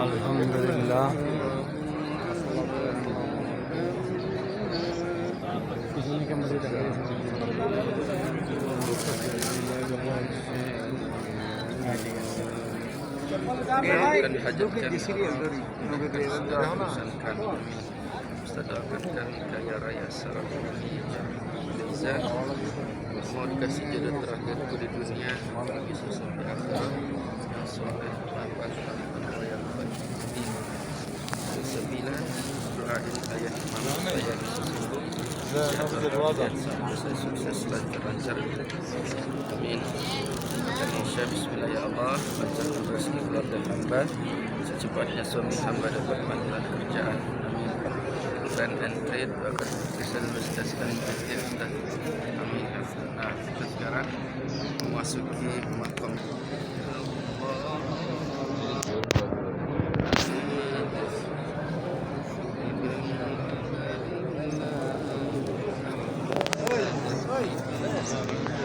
আলহামদুলিল্লাহ। Mau dikasih jodoh terakhirku di dunia, bisa sampai akhirat yang soleh, lapan, yang baik. Sembilan, doain ayah mama saya disuruh saya sukses lancar. Amin. Dan insya bismillah ya Allah, lancarkan rezeki keluarga hamba, secepatnya suami hamba dapat panggilan kerjaan. Dan trade akan bisa menuntaskan penyakit dan amin. Nah, kita sekarang memasuki makam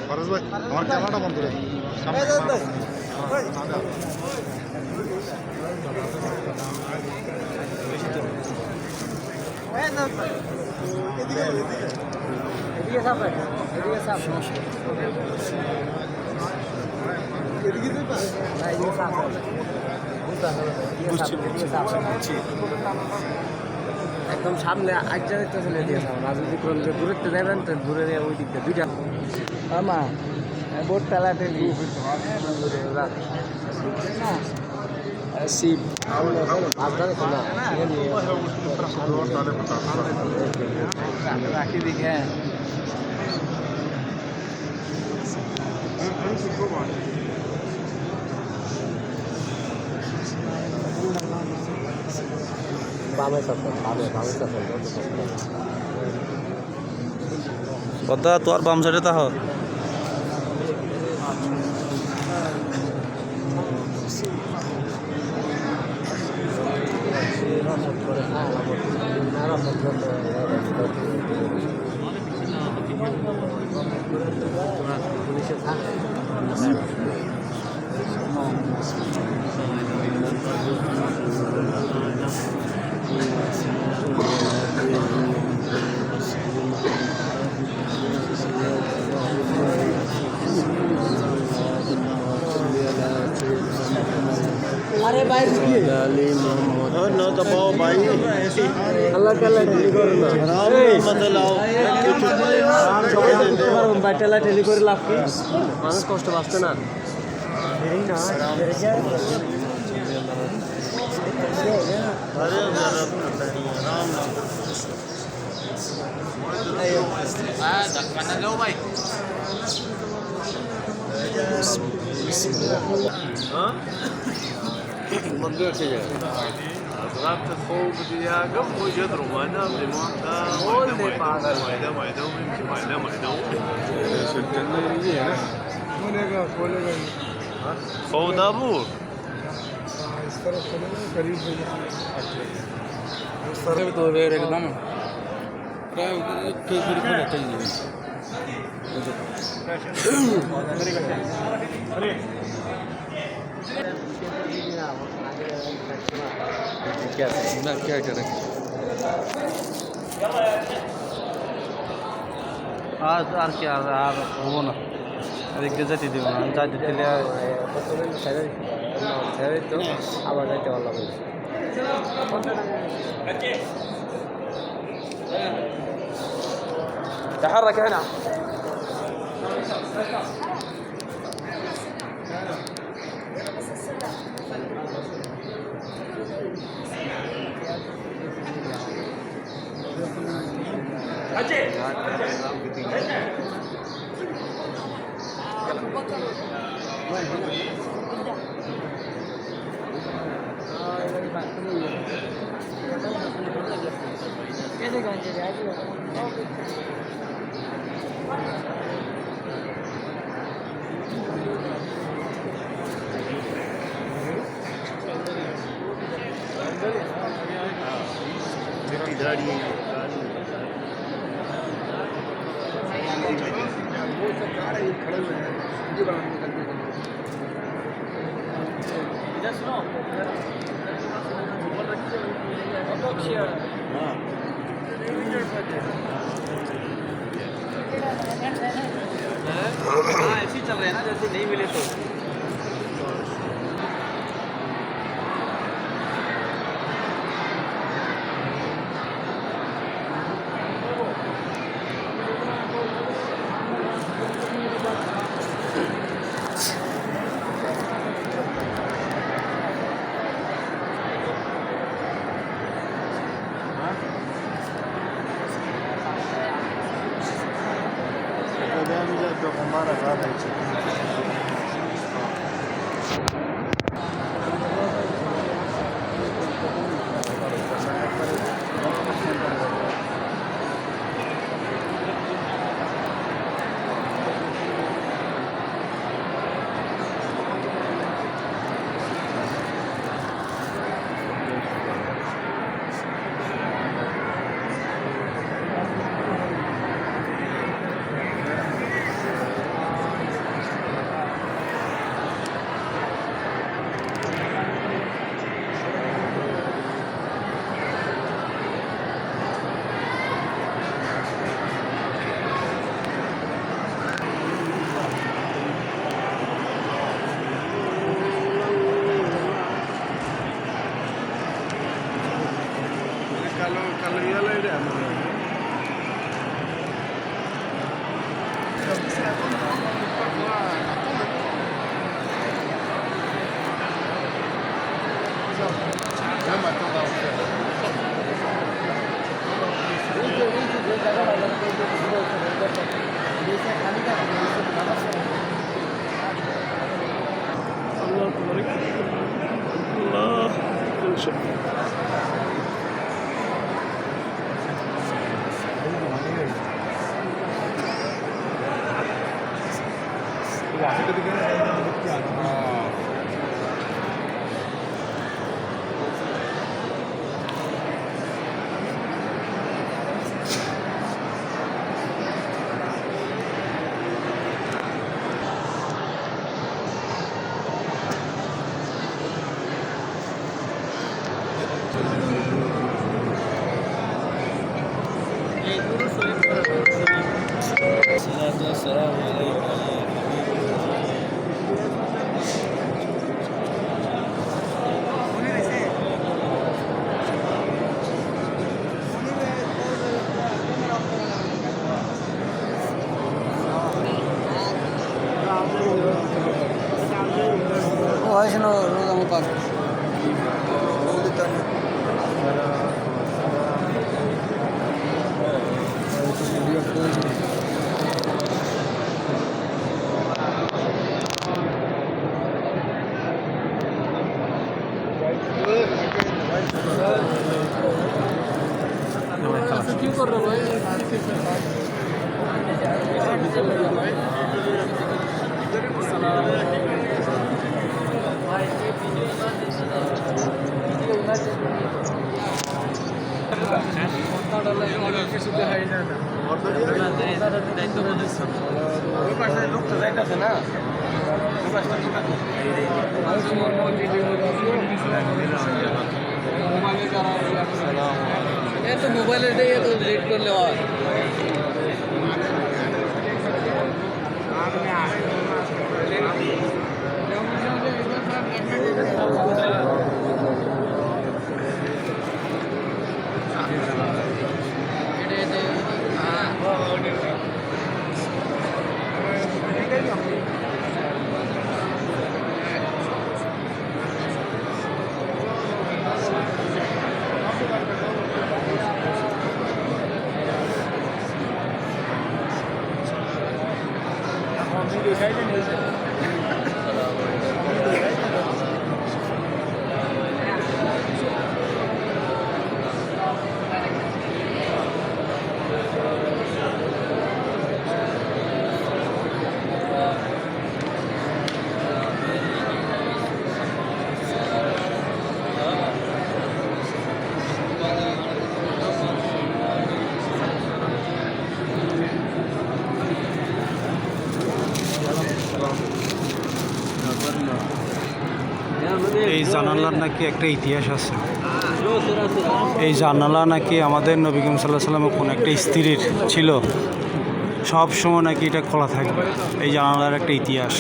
Faruz ভাই, আমার ক্যামেরাটা বন্ধ করে একদম সামনে আজকে চলে দিয়েছে আমার যদি যে দূরত্ব দেবেন তো দূরে ওই দিকটা দুইটা আমা বোট টালা টেলি শিব রাখি দিকে পদ্মা তোর বাম সাইডে তাহ अरे भाई না তো পাও ভাই अल्लाह ताला टेली করে না বদলাও ভাই টেলা টেলি করে লাভ কি মানুষ কষ্ট পাচ্ছে না এই না আরে রাম ضربت فوق بدياقة وجدر وانا فوق دابور তো একদম প্রায় আর কি আর হবো না এদিকে যেতে দিব না যাইতে দিলে তো আবার যাইতে ভালো লাগে تحرك هنا दाढ़ी हाँ ऐसे ही चल रहे हैं ना जैसे नहीं मिले तो हमारा साथ है kalau dia lah dia तो मोबाइल ये तो लेट कर ले এই জানালার নাকি একটা ইতিহাস আছে। এই জানালা নাকি আমাদের নবী করিম সাল্লাল্লাহু আলাইহি ওয়াসাল্লামের কোনো একটা স্ত্রীর ছিল, সব সময় নাকি এটা খোলা থাকবে। এই জানালার একটা ইতিহাস।